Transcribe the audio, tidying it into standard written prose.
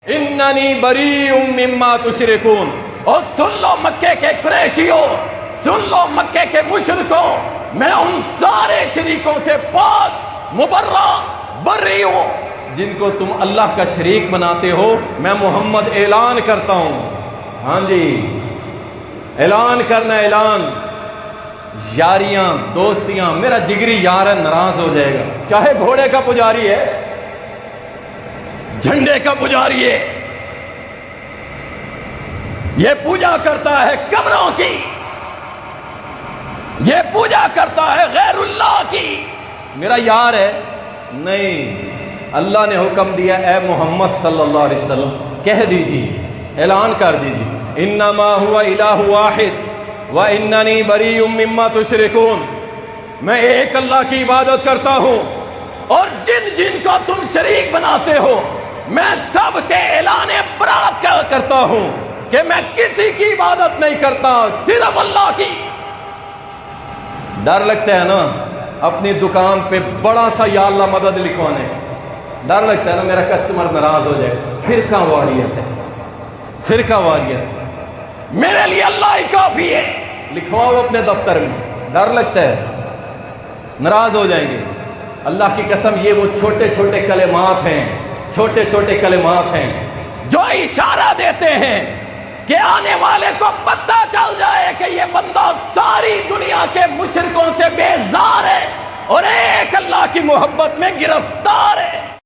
اننی بریء مما تشرکون، اور سن لو مکے کے قریشیوں، سن لو مکے کے مشرکوں، میں ان سارے شریکوں سے پاک مبرہ بری ہوں جن کو تم اللہ کا شریک بناتے ہو۔ میں محمد اعلان کرتا ہوں، ہاں جی اعلان کرنا، اعلان، یاریاں دوستیاں، میرا جگری یار ہے ناراض ہو جائے گا، چاہے گھوڑے کا پجاری ہے، جھنڈے کا پجاری ہے، یہ پوجا کرتا ہے قبروں کی، یہ پوجا کرتا ہے غیر اللہ کی، میرا یار ہے نہیں۔ اللہ نے حکم دیا اے محمد صلی اللہ علیہ وسلم کہہ دیجیے، اعلان کر دیجیے، انما هو الہ واحد واننی بریء مما تشرکون، میں ایک اللہ کی عبادت کرتا ہوں اور جن جن کو تم شریک بناتے ہو میں سب سے اعلان برات کرتا ہوں کہ میں کسی کی عبادت نہیں کرتا، صرف اللہ کی۔ ڈر لگتا ہے نا اپنی دکان پہ بڑا سا یا اللہ مدد لکھوانے، ڈر لگتا ہے نا میرا کسٹمر ناراض ہو جائے، فرقہ واریت ہے، فرقہ واریت، میرے لیے اللہ ہی کافی ہے، لکھواؤ اپنے دفتر میں، ڈر لگتا ہے ناراض ہو جائیں گے۔ اللہ کی قسم یہ وہ چھوٹے چھوٹے کلمات ہیں، چھوٹے چھوٹے کلمات ہیں جو اشارہ دیتے ہیں کہ آنے والے کو پتہ چل جائے کہ یہ بندہ ساری دنیا کے مشرکوں سے بیزار ہے اور ایک اللہ کی محبت میں گرفتار ہے۔